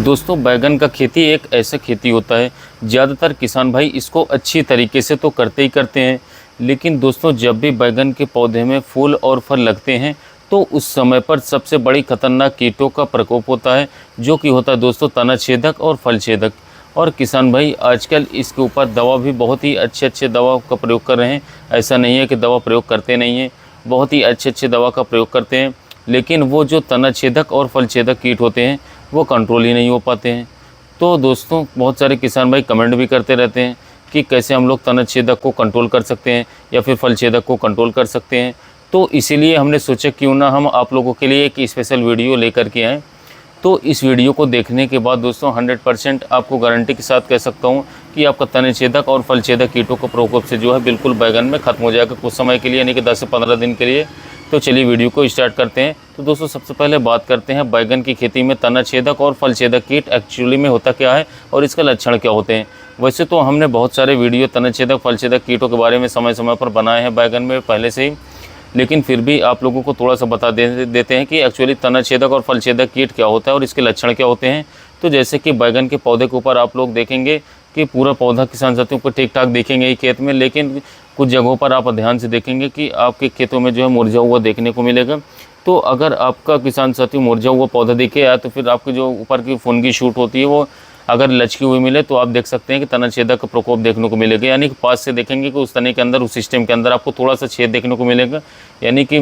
दोस्तों बैगन का खेती एक ऐसा खेती होता है, ज़्यादातर किसान भाई इसको अच्छी तरीके से तो करते ही करते हैं, लेकिन दोस्तों जब भी बैगन के पौधे में फूल और फल लगते हैं तो उस समय पर सबसे बड़ी खतरनाक कीटों का प्रकोप होता है, जो कि होता है दोस्तों तना छेदक और फल छेदक। और किसान भाई आजकल इसके ऊपर दवा भी बहुत ही अच्छे दवा का प्रयोग कर रहे हैं। ऐसा नहीं है कि दवा प्रयोग करते नहीं हैं, बहुत ही अच्छे दवा का प्रयोग करते हैं, लेकिन वो जो तना छेदक और फल छेदक कीट होते हैं वो कंट्रोल ही नहीं हो पाते हैं। तो दोस्तों बहुत सारे किसान भाई कमेंट भी करते रहते हैं कि कैसे हम लोग तना छेदक को कंट्रोल कर सकते हैं या फिर फल छेदक को कंट्रोल कर सकते हैं। तो इसीलिए हमने सोचा क्यों ना हम आप लोगों के लिए एक स्पेशल वीडियो लेकर के आएँ। तो इस वीडियो को देखने के बाद दोस्तों 100% आपको गारंटी के साथ कह सकता हूँ कि आपका तना छेदक और फल छेदक कीटों का प्रकोप से जो है बिल्कुल बैगन में ख़त्म हो जाएगा कुछ समय के लिए, यानी कि 10 से 15 दिन के लिए। तो चलिए वीडियो को स्टार्ट करते हैं। तो दोस्तों सबसे पहले बात करते हैं बैगन की खेती में तना छेदक और फल छेदक कीट एक्चुअली में होता क्या है और इसका लक्षण क्या होते हैं। वैसे तो हमने बहुत सारे वीडियो तना छेदक फल छेदक कीटों के बारे में समय समय पर बनाए हैं बैगन में पहले से ही, लेकिन फिर भी आप लोगों को थोड़ा सा बता देते हैं कि एक्चुअली तना छेदक और फल छेदक कीट क्या होता है और इसके लक्षण क्या होते हैं। तो जैसे कि बैगन के पौधे के ऊपर आप लोग देखेंगे कि पूरा पौधा किसान साथियों को ठीक ठाक दिखेंगे ही खेत में, लेकिन कुछ जगहों पर आप ध्यान से देखेंगे कि आपके खेतों में जो है मुरझा हुआ देखने को मिलेगा। तो अगर आपका किसान साथियों मुरझा हुआ पौधा दिखे या तो फिर आपकी जो ऊपर की फुनगी शूट होती है वो अगर लचकी हुई मिले तो आप देख सकते हैं कि तना छेदक का प्रकोप देखने को मिलेगा। यानी कि पास से देखेंगे कि उस तने के अंदर, उस सिस्टम के अंदर आपको थोड़ा सा छेद देखने को मिलेगा। यानी कि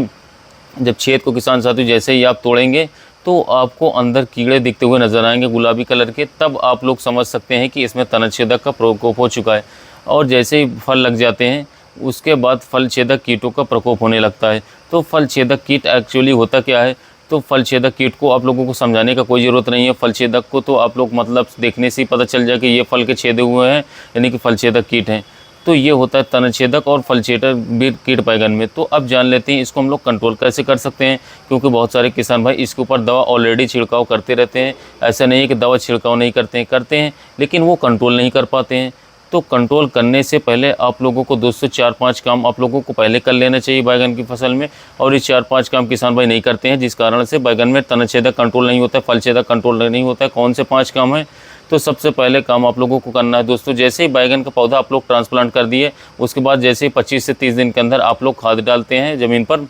जब छेद को किसान साथी जैसे ही आप तोड़ेंगे तो आपको अंदर कीड़े दिखते हुए नजर आएंगे गुलाबी कलर के, तब आप लोग समझ सकते हैं कि इसमें तना छेदक का प्रकोप हो चुका है। और जैसे ही फल लग जाते हैं उसके बाद फल छेदक कीटों का प्रकोप होने लगता है। तो फल छेदक कीट एक्चुअली होता क्या है, तो फल छेदक कीट को आप लोगों को समझाने का कोई ज़रूरत नहीं है। फल छेदक को तो आप लोग मतलब देखने से ही पता चल जाए कि ये फल के छेदे हुए हैं, यानी कि फल छेदक कीट हैं। तो ये होता है तना छेदक और फल छेदक कीट बैगन में। तो अब जान लेते हैं इसको हम लोग कंट्रोल कैसे कर सकते हैं, क्योंकि बहुत सारे किसान भाई इसके ऊपर दवा ऑलरेडी छिड़काव करते रहते हैं। ऐसा नहीं है कि दवा छिड़काव नहीं करते हैं लेकिन वो कंट्रोल नहीं कर पाते हैं। तो कंट्रोल करने से पहले आप लोगों को दोस्तों 4-5 काम आप लोगों को पहले कर लेना चाहिए बैगन की फसल में, और ये 4-5 काम किसान भाई नहीं करते हैं, जिस कारण से बैगन में तना छेदक कंट्रोल नहीं होता है, फल छेदक कंट्रोल नहीं होता है। कौन से 5 काम हैं? तो सबसे पहले काम आप लोगों को करना है दोस्तों, जैसे ही बैगन का पौधा आप लोग ट्रांसप्लांट कर दिए उसके बाद जैसे ही 25 से 30 दिन के अंदर आप लोग खाद डालते हैं ज़मीन पर,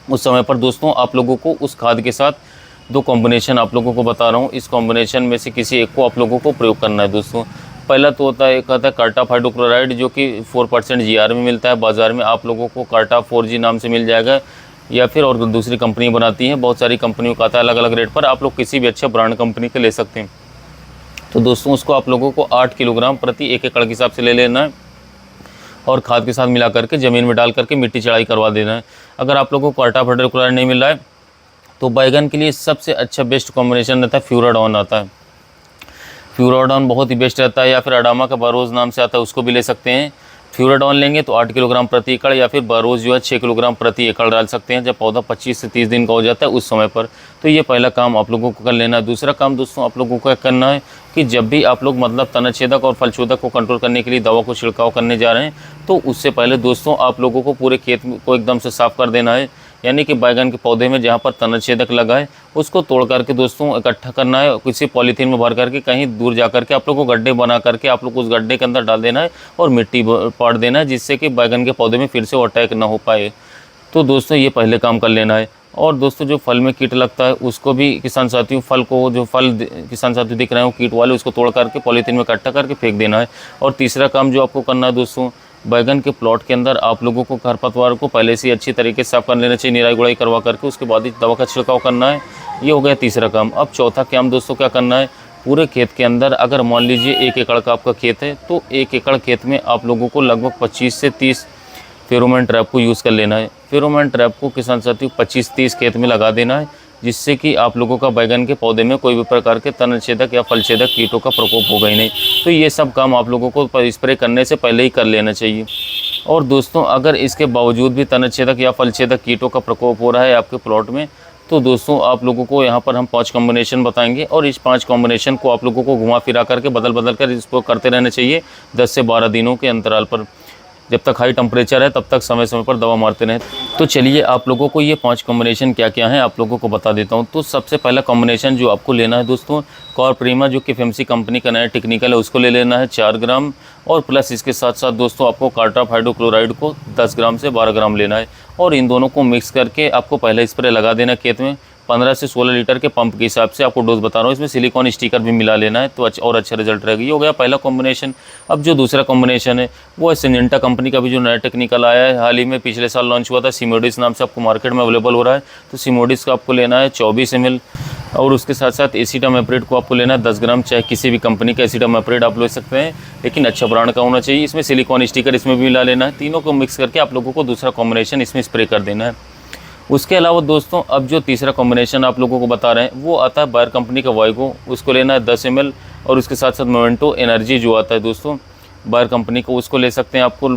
उस समय पर दोस्तों आप लोगों को उस खाद के साथ 2 कॉम्बिनेशन आप लोगों को बता रहा हूँ, इस कॉम्बिनेशन में से किसी एक को आप लोगों को प्रयोग करना है दोस्तों। पहला तो होता है, एक आता है कार्टा हाइड्रोक्लोराइड, जो कि 4% GR में मिलता है बाज़ार में, आप लोगों को कार्टा 4G नाम से मिल जाएगा, या फिर और दूसरी कंपनी बनाती हैं, बहुत सारी कंपनियों का आता है अलग अलग रेट पर, आप लोग किसी भी अच्छे ब्रांड कंपनी के ले सकते हैं। तो दोस्तों उसको आप लोगों को 8 किलोग्राम प्रति 1 एकड़ के हिसाब से ले लेना है और खाद के साथ मिला करके ज़मीन में डाल करके मिट्टी चढ़ाई करवा देना है। अगर आप लोगों को कार्टा हाइड्रोक्लोराइड नहीं मिल रहा है तो बैगन के लिए सबसे अच्छा बेस्ट कॉम्बिनेशन रहता है फ्यूराडॉन आता है। फ्यूराडॉन बहुत ही बेस्ट रहता है, या फिर अडामा का बारोज नाम से आता है, उसको भी ले सकते हैं। फ्यूराडॉन लेंगे तो 8 किलोग्राम प्रति एकड़, या फिर बारोज जो है 6 किलोग्राम प्रति एकड़ डाल सकते हैं जब पौधा 25 से 30 दिन का हो जाता है उस समय पर। तो ये पहला काम आप लोगों को कर लेना है। दूसरा काम दोस्तों आप लोगों को क्या करना है कि जब भी आप लोग मतलब तना छेदक और फल छेदक को कंट्रोल करने के लिए दवा को छिड़काव करने जा रहे हैं तो उससे पहले दोस्तों आप लोगों को पूरे खेत को एकदम से साफ़ कर देना है। यानी कि बैगन के पौधे में जहाँ पर तना छेदक लगा है उसको तोड़ करके दोस्तों इकट्ठा करना है, किसी पॉलीथीन में भर करके कहीं दूर जा करके आप लोग को गड्ढे बना करके आप लोग उस गड्ढे के अंदर डाल देना है और मिट्टी पाट देना है, जिससे कि बैगन के पौधे में फिर से अटैक ना हो पाए। तो दोस्तों ये पहले काम कर लेना है। और दोस्तों जो फल में कीट लगता है उसको भी किसान साथियों, फल को जो फल किसान साथियों दिख रहे हैं वो कीट वाले, उसको तोड़ करके पॉलीथीन में इकट्ठा करके फेंक देना है। और तीसरा काम जो आपको करना है दोस्तों, बैगन के प्लॉट के अंदर आप लोगों को खरपतवार को पहले से अच्छी तरीके से साफ कर लेना चाहिए, निराई गुड़ाई करवा करके, उसके बाद ही दवा का छिड़काव करना है। ये हो गया तीसरा काम। अब चौथा काम दोस्तों क्या करना है, पूरे खेत के अंदर अगर मान लीजिए 1 एकड़ का आपका खेत है तो 1 एकड़ खेत में आप लोगों को लगभग 25 से 30 फेरोमोन ट्रैप को यूज़ कर लेना है। फेरोमोन ट्रैप को किसान साथियों 25-30 खेत में लगा देना है, जिससे कि आप लोगों का बैगन के पौधे में कोई भी प्रकार के तना छेदक या फल छेदक कीटों का प्रकोप होगा ही नहीं। तो ये सब काम आप लोगों को स्प्रे करने से पहले ही कर लेना चाहिए। और दोस्तों अगर इसके बावजूद भी तना छेदक या फल छेदक कीटों का प्रकोप हो रहा है आपके प्लॉट में, तो दोस्तों आप लोगों को यहाँ पर हम 5 कॉम्बिनेशन बताएंगे, और इस 5 कॉम्बिनेशन को आप लोगों को घुमा फिरा करके बदल कर इसको करते रहना चाहिए 10 से 12 दिनों के अंतराल पर। जब तक हाई टेम्परेचर है तब तक समय समय पर दवा मारते रहें। तो चलिए आप लोगों को ये 5 कॉम्बिनेशन क्या क्या हैं आप लोगों को बता देता हूँ। तो सबसे पहला कॉम्बिनेशन जो आपको लेना है दोस्तों, कॉर्प्रीमा जो कि FMC कंपनी का नया टेक्निकल है उसको ले लेना है 4 ग्राम, और प्लस इसके साथ साथ दोस्तों आपको कार्टाप हाइड्रोक्लोराइड को 10 ग्राम से 12 ग्राम लेना है, और इन दोनों को मिक्स करके आपको पहले स्प्रे लगा देना खेत में। 15 से 16 लीटर के पंप के हिसाब से आपको डोज बता रहा हूँ, इसमें सिलिकॉन स्टिकर भी मिला लेना है तो अच्छा रिजल्ट रहेगा। ये हो गया पहला कॉम्बिनेशन। अब जो दूसरा कॉम्बिनेशन है वो है सिंजेंटा कंपनी का भी जो नया टेक्निकल आया है, हाल ही में पिछले साल लॉन्च हुआ था, सिमोडिस नाम से आपको मार्केट में अवेलेबल हो रहा है। तो सिमोडिस का आपको लेना है 24 ml, और उसके साथ साथ एसिटामेप्रिड को आपको लेना है 10 ग्राम। चाहे किसी भी कंपनी का एसिटामेप्रिड आप ले सकते हैं, लेकिन अच्छा ब्रांड का होना चाहिए। इसमें सिलिकॉन स्टिकर इसमें भी मिला लेना है। तीनों को मिक्स करके आप लोगों को दूसरा कॉम्बिनेशन इसमें स्प्रे कर देना है। उसके अलावा दोस्तों अब जो तीसरा कॉम्बिनेशन आप लोगों को बता रहे हैं वो आता है बायर कंपनी का वाइगो, उसको लेना है 10 ml, और उसके साथ साथ मोमेंटो एनर्जी जो आता है दोस्तों बायर कंपनी को, उसको ले सकते हैं आपको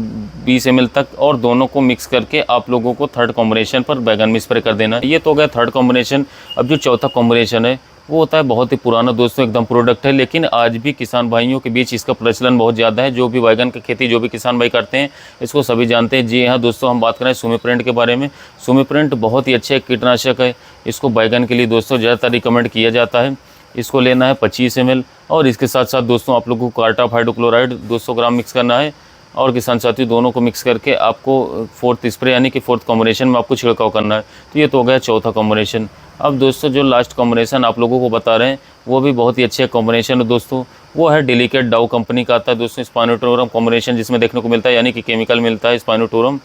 20 ml तक, और दोनों को मिक्स करके आप लोगों को थर्ड कॉम्बिनेशन पर बैगन में स्प्रे कर देना है। ये तो हो गया थर्ड कॉम्बिनेशन। अब जो चौथा कॉम्बिनेशन है वो होता है बहुत ही पुराना दोस्तों एकदम प्रोडक्ट है, लेकिन आज भी किसान भाइयों के बीच इसका प्रचलन बहुत ज़्यादा है। जो भी बैगन की खेती जो भी किसान भाई करते हैं इसको सभी जानते हैं। जी हाँ दोस्तों, हम बात करें सुमिप्रिंट के बारे में। सुमिप्रिंट बहुत ही अच्छे कीटनाशक है, इसको बैगन के लिए दोस्तों ज़्यादातर रिकमेंड किया जाता है। इसको लेना है 25 ml, और इसके साथ साथ दोस्तों आप लोगों को कार्टाप हाइड्रोक्लोराइड 200 ग्राम मिक्स करना है, और किसान साथी दोनों को मिक्स करके आपको फोर्थ स्प्रे यानी कि फोर्थ कॉम्बिनेशन में आपको छिड़काव करना है। तो ये तो हो गया चौथा कॉम्बिनेशन। अब दोस्तों जो लास्ट कॉम्बिनेशन आप लोगों को बता रहे हैं वो भी बहुत ही अच्छे कॉम्बिनेशन है दोस्तों, वो है डेलिकेट डाउ कंपनी का आता है दोस्तों स्पाइनोटोरम कॉम्बिनेशन, जिसमें देखने को मिलता है यानी कि केमिकल मिलता है स्पाइनोटोरम।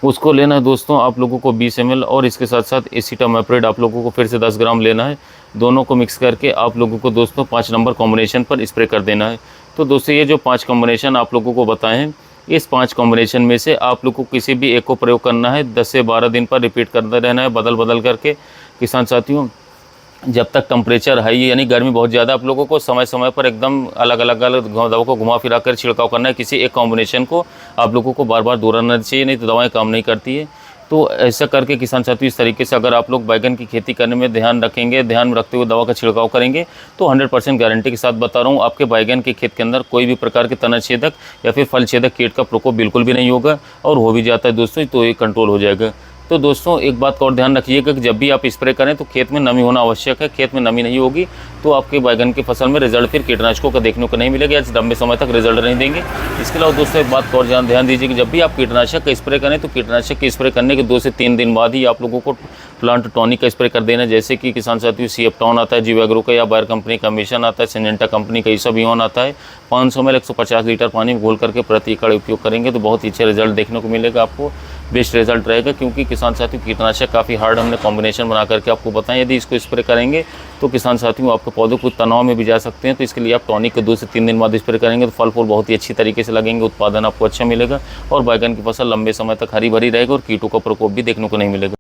उसको लेना है दोस्तों आप लोगों को 20 ml, और इसके साथ साथ एसिटामेप्रिड आप लोगों को फिर से 10 ग्राम लेना है। दोनों को मिक्स करके आप लोगों को दोस्तों 5 नंबर कॉम्बिनेशन पर स्प्रे कर देना है। तो दोस्तों ये जो 5 कॉम्बिनेशन आप लोगों को बताए हैं, इस 5 कॉम्बिनेशन में से आप लोग को किसी भी एक को प्रयोग करना है। 10 से 12 दिन पर रिपीट करते रहना है बदल बदल करके किसान साथियों, जब तक टेम्परेचर हाई यानी गर्मी बहुत ज़्यादा। आप लोगों को समय समय पर एकदम अलग अलग दवा को घुमा फिरा कर छिड़काव करना है। किसी एक कॉम्बिनेशन को आप लोगों को बार बार दोहराना चाहिए, नहीं तो दवाएं काम नहीं करती है। तो ऐसा करके किसान साथियों इस तरीके से अगर आप लोग बैगन की खेती करने में ध्यान रखेंगे, ध्यान रखते हुए दवा का छिड़काव करेंगे, तो 100% गारंटी के साथ बता रहा हूँ आपके बैगन के खेत के अंदर कोई भी प्रकार के तना छेदक या फिर फल छेदक कीट का प्रकोप बिल्कुल भी नहीं होगा, और हो भी जाता है दोस्तों तो ये कंट्रोल हो जाएगा। तो दोस्तों एक बात का और ध्यान रखिएगा कि जब भी आप स्प्रे करें तो खेत में नमी होना आवश्यक है। खेत में नमी नहीं होगी तो आपके बैगन की फसल में रिजल्ट फिर कीटनाशकों का देखने को नहीं मिलेगा, या लंबे समय तक रिजल्ट नहीं देंगे। इसके अलावा दोस्तों एक बात का और ध्यान दीजिए कि जब भी आप कीटनाशक का स्प्रे करें तो कीटनाशक के स्प्रे करने के 2 से 3 दिन बाद ही आप लोगों को प्लांट टॉनिक का स्प्रे कर देना। जैसे कि किसान साथियों सीएप्टॉन आता है जीवाग्रो का, या बायर कंपनी का मिशन आता है, सिंजेंटा कंपनी का ईसोबियोन आता है। 500 ml 150 लीटर पानी में घोल करके प्रति एकड़ उपयोग करेंगे तो बहुत ही अच्छे रिजल्ट देखने को मिलेगा, आपको बेस्ट रिजल्ट रहेगा। क्योंकि किसान साथियों कीटनाशक काफ़ी हार्ड हमने कॉम्बिनेशन बना करके आपको बताएं, यदि इसको स्प्रे करेंगे तो किसान साथियों आपके पौधों को तनाव में भी जा सकते हैं। तो इसके लिए आप टॉनिक के 2 से 3 दिन बाद स्प्रे करेंगे तो फल फूल बहुत ही अच्छी तरीके से लगेंगे, उत्पादन आपको अच्छा मिलेगा, और बैगन की फसल लंबे समय तक हरी भरी रहेगी और कीटों का प्रकोप भी देखने को नहीं मिलेगा।